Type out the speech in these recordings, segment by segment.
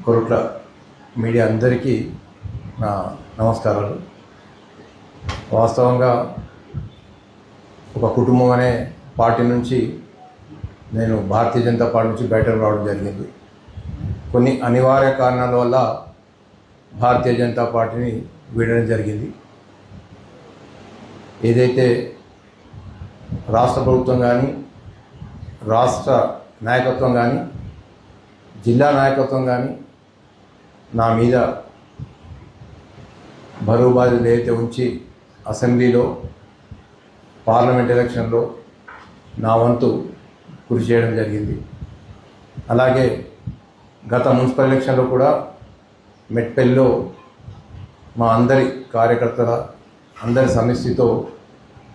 Korutla media అందరికీ నా నమస్కారాలు. వాస్తవంగా ఒక కుటుంబం అనే పార్టీ నుంచి నేను భారతీయ జనతా పార్టీ నుంచి బయటకు రావడం జరిగింది. కొన్ని అనివార్య కారణాల వల్ల భారతీయ జనతా పార్టీని వీడడం జరిగింది. ఏదైతే రాష్ట్ర ప్రభుత్వం కానీ, రాష్ట్ర నాయకత్వం కానీ, జిల్లా నాయకత్వం కానీ నా మీద బరువు బాధ్యతలు ఏదైతే ఉంచి అసెంబ్లీలో, పార్లమెంట్ ఎలక్షన్లో నా వంతు కృషి చేయడం జరిగింది. అలాగే గత మున్సిపల్ ఎలక్షన్లో కూడా మెట్పల్లిలో మా అందరి కార్యకర్తల అందరి సమిష్టితో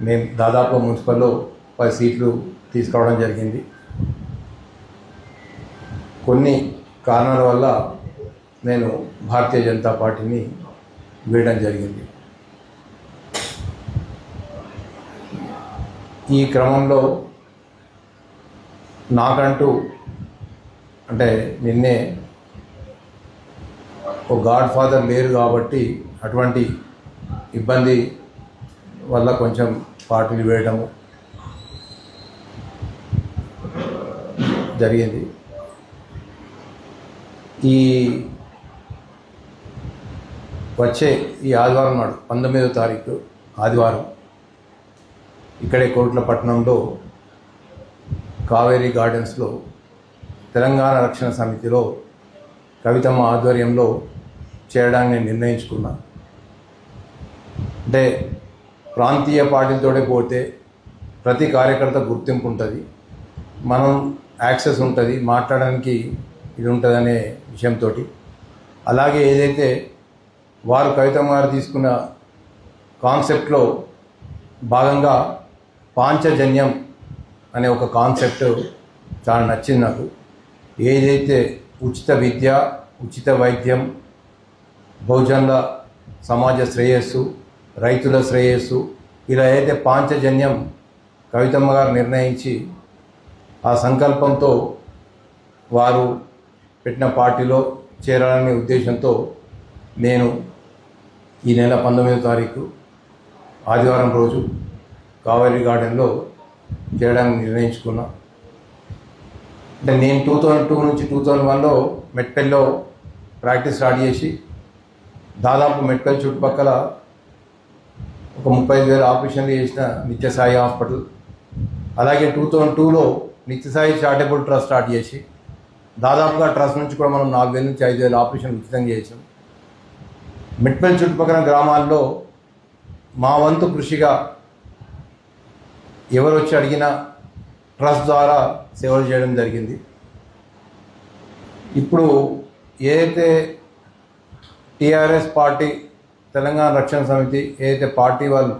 మేము దాదాపు మున్సిపల్లో 10 సీట్లు తీసుకురావడం జరిగింది. కొన్ని కారణాల వల్ల నేను భారతీయ జనతా పార్టీని వీడడం జరిగింది. ఈ క్రమంలో నాకంటూ అంటే నిన్నే ఒక గాడ్ ఫాదర్ లేరు కాబట్టి అటువంటి ఇబ్బంది వల్ల కొంచెం పార్టీని వేయడము జరిగింది. ఈ వచ్చే ఈ ఆదివారం నాడు 19వ తారీఖు ఆదివారం ఇక్కడే కొరుట్ల పట్టణంలో కావేరీ గార్డెన్స్లో తెలంగాణ రక్షణ సమితిలో కవితమ్మ ఆధ్వర్యంలో చేయడానికి నేను నిర్ణయించుకున్నాను. అంటే ప్రాంతీయ పార్టీలతోనే పోతే ప్రతి కార్యకర్త గుర్తింపు ఉంటుంది, మనం యాక్సెస్ ఉంటుంది, మాట్లాడడానికి ఇది ఉంటుంది అనే విషయంతో, అలాగే ఏదైతే వారు కవితమ్మ గారు తీసుకున్న కాన్సెప్ట్లో భాగంగా పాంచజన్యం అనే ఒక కాన్సెప్ట్ చాలా నచ్చింది నాకు. ఏదైతే ఉచిత విద్య, ఉచిత వైద్యం, బహుజనుల సమాజ శ్రేయస్సు, రైతుల శ్రేయస్సు, ఇలా అయితే పాంచజన్యం కవితమ్మ గారు నిర్ణయించి ఆ సంకల్పంతో వారు పెట్టిన పార్టీలో చేరాలనే ఉద్దేశంతో నేను ఈ నెల 19వ తారీఖు ఆదివారం రోజు కావేరీ గార్డెన్లో చేయడానికి నిర్ణయించుకున్నా. అంటే నేను 2002 నుంచి 2001లో మెట్పల్లిలో ప్రాక్టీస్ స్టార్ట్ చేసి దాదాపు మెట్పల్లి చుట్టుపక్కల ఒక 35,000 ఆపరేషన్లు చేసిన నిత్యసాయి హాస్పిటల్, అలాగే 2002లో నిత్యసాయి చారిటబుల్ ట్రస్ట్ స్టార్ట్ చేసి దాదాపుగా ట్రస్ట్ నుంచి కూడా మనం 4,000 నుంచి 5,000 ఆపరేషన్లు ఉచితంగా చేసాం. మెట్పల్లి చుట్టుపక్కల గ్రామాల్లో మా వంతు కృషిగా ఎవరు వచ్చి అడిగినా ట్రస్ట్ ద్వారా సేవలు చేయడం జరిగింది. ఇప్పుడు ఏదైతే టీఆర్ఎస్ పార్టీ తెలంగాణ రక్షణ సమితి ఏదైతే పార్టీ వాళ్ళు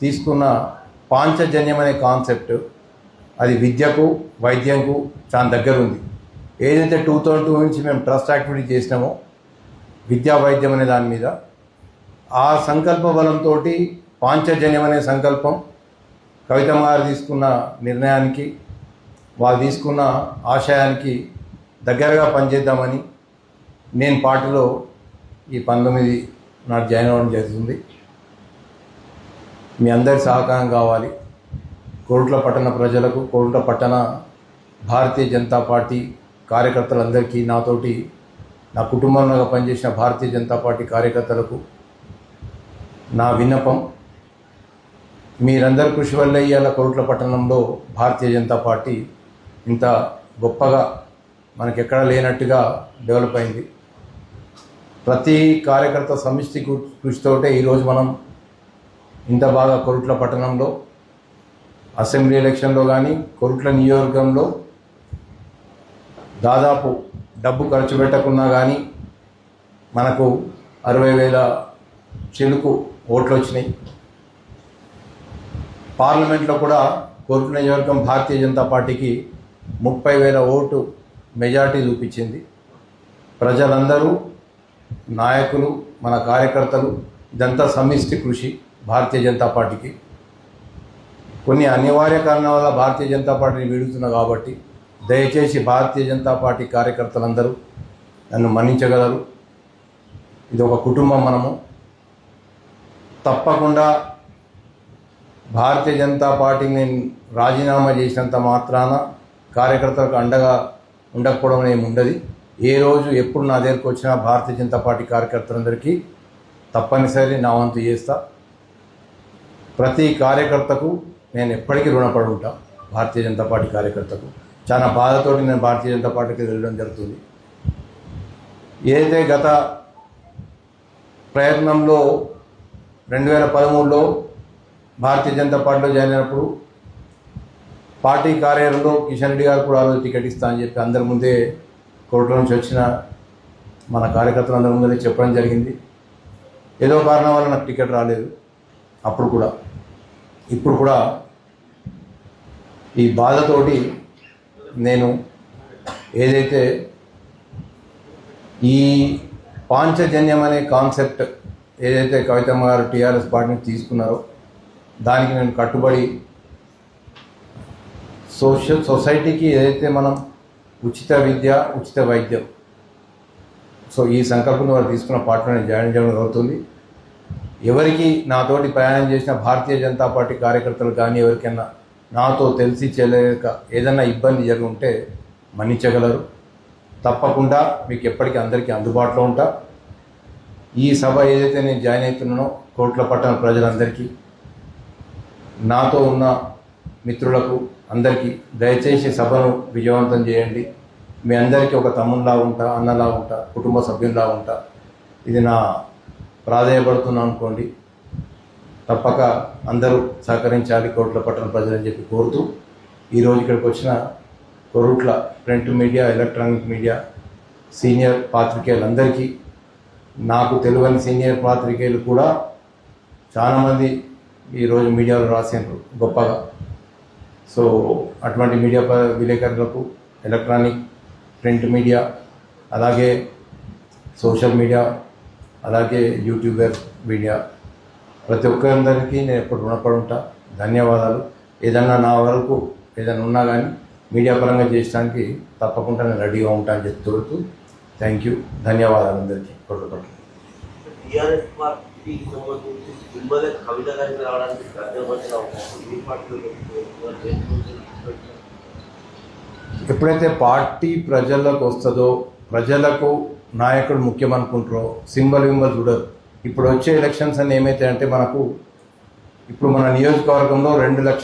తీసుకున్న పాంచజన్యం అనే కాన్సెప్ట్, అది విద్యకు, వైద్యంకు చాలా దగ్గర ఉంది. ఏదైతే 2002 నుంచి మేము ట్రస్ట్ యాక్టివిటీ చేసినామో విద్యా వైద్యం అనే దాని మీద, ఆ సంకల్ప బలంతో పాంచజన్యం అనే సంకల్పం కవితమ్మ గారు తీసుకున్న నిర్ణయానికి, వాళ్ళు తీసుకున్న ఆశయానికి దగ్గరగా పనిచేద్దామని నేను పార్టీలో ఈ 19 నాడు జాయిన్ అవ్వడం జరుగుతుంది. మీ అందరి సహకారం కావాలి. కొరుట్ల పట్టణ ప్రజలకు, కొరుట్ల పట్టణ భారతీయ జనతా పార్టీ కార్యకర్తలందరికీ, నాతోటి నా కుటుంబంలో పనిచేసిన భారతీయ జనతా పార్టీ కార్యకర్తలకు నా విన్నపం, మీరందరి కృషి వల్ల ఇవాళ కొరుట్ల పట్టణంలో భారతీయ జనతా పార్టీ ఇంత గొప్పగా మనకెక్కడా లేనట్టుగా డెవలప్ అయింది. ప్రతి కార్యకర్త సమిష్టి కృషితోటే ఈరోజు మనం ఇంత బాగా కొరుట్ల పట్టణంలో అసెంబ్లీ ఎలక్షన్లో కానీ, కొరుట్ల నియోజకవర్గంలో దాదాపు డబ్బు ఖర్చు పెట్టకున్నా కానీ మనకు 60,000 చిలుకు ఓట్లు వచ్చినాయి. పార్లమెంట్లో కూడా కొరుట్ల నియోజకవర్గం భారతీయ జనతా పార్టీకి 30,000 ఓటు మెజార్టీ చూపించింది. ప్రజలందరూ, నాయకులు, మన కార్యకర్తలు, ఇదంతా సమిష్టి కృషి భారతీయ జనతా పార్టీకి. కొన్ని అనివార్య కారణాల వల్ల భారతీయ జనతా పార్టీని వీడుతున్నా కాబట్టి దయచేసి భారతీయ జనతా పార్టీ కార్యకర్తలందరూ నన్ను మన్నించగలరు. ఇది ఒక కుటుంబం. మనము తప్పకుండా భారతీయ జనతా పార్టీని నేను రాజీనామా చేసినంత మాత్రాన కార్యకర్తలకు అండగా ఉండకపోవడం ఏమి ఉండదు. ఏ రోజు ఎప్పుడు నా దగ్గరకు వచ్చినా భారతీయ జనతా పార్టీ కార్యకర్తలందరికీ తప్పనిసరి నా వంతు చేస్తా. ప్రతి కార్యకర్తకు నేను ఎప్పటికీ రుణపడి ఉంటా. భారతీయ జనతా పార్టీ కార్యకర్తకు చాలా బాధతోటి నేను భారతీయ జనతా పార్టీకి వెళ్ళడం జరుగుతుంది. ఏదైతే గత ప్రయత్నంలో 2013లో భారతీయ జనతా పార్టీలో జాయిన్ అయినప్పుడు పార్టీ కార్యాలయంలో కిషన్ రెడ్డి గారు కూడా టికెట్ ఇస్తా అని చెప్పి అందరి ముందే కోర్టుల నుంచి వచ్చిన మన కార్యకర్తలు అందరి ముందే చెప్పడం జరిగింది. ఏదో కారణం వల్ల నాకు టికెట్ రాలేదు. అప్పుడు కూడా ఇప్పుడు కూడా ఈ బాధతోటి నేను ఏదైతే ఈ పాంచజన్యం అనే కాన్సెప్ట్ ఏదైతే కవితమ్మ గారు టీఆర్ఎస్ పార్టీని తీసుకున్నారో దానికి నేను కట్టుబడి సొసైటీకి ఏదైతే మనం ఉచిత విద్య, ఉచిత వైద్యం, సో ఈ సంకల్పంతో వారు తీసుకున్న పార్టీలో నేను జాయిన్ చేయడం జరుగుతుంది. ఎవరికి నాతోటి ప్రయాణం చేసిన భారతీయ జనతా పార్టీ కార్యకర్తలు కానీ ఎవరికైనా నాతో తెలిసి చేయలేక ఏదైనా ఇబ్బంది జరిగి ఉంటే మన్నించగలరు. తప్పకుండా మీకు ఎప్పటికీ అందరికీ అందుబాటులో ఉంటా. ఈ సభ ఏదైతే నేను జాయిన్ అవుతున్నానో కోట్ల పట్టణ ప్రజలందరికీ, నాతో ఉన్న మిత్రులకు అందరికీ దయచేసి సభను విజయవంతం చేయండి. మీ అందరికీ ఒక తమ్ముళ్ళలా ఉంటా, అన్నలా ఉంటా, కుటుంబ సభ్యుల్లా ఉంటా. ఇది నా ప్రాధేయపడుతున్నా అనుకోండి. తప్పక అందరూ సహకరించాలి కోట్ల పట్టణ ప్రజలని చెప్పి కోరుతూ, ఈరోజు ఇక్కడికి వచ్చిన Korutla print media, electronic media senior పాత్రికేయులందరికీ, నాకు తెలియని సీనియర్ పాత్రికేయులు కూడా చాలామంది ఈరోజు మీడియాలో రాసినారు గొప్పగా. సో అటువంటి మీడియా విలేకరులకు, ఎలక్ట్రానిక్ ప్రింట్ మీడియా, అలాగే సోషల్ మీడియా, అలాగే యూట్యూబర్ మీడియా, ప్రతి ఒక్కరందరికీ నేను ఎప్పుడు రుణపడి ఉంటా. ధన్యవాదాలు. ఏదన్నా నా వరకు ఏదైనా ఉన్నా కానీ మీడియా పరంగా చేయడానికి తప్పకుండా నేను రెడీగా ఉంటా అని చెప్పి తోడుతూ థ్యాంక్ యూ. ధన్యవాదాలు అందరికీ. కొట్టుకోండి. ఎప్పుడైతే పార్టీ ప్రజలకు వస్తుందో, ప్రజలకు నాయకుడు ముఖ్యమనుకుంటారో సింబల్ చూడరు. ఇప్పుడు వచ్చే ఎలక్షన్స్ అని ఏమైతే అంటే మనకు ఇప్పుడు మన నియోజకవర్గంలో 2 లక్షల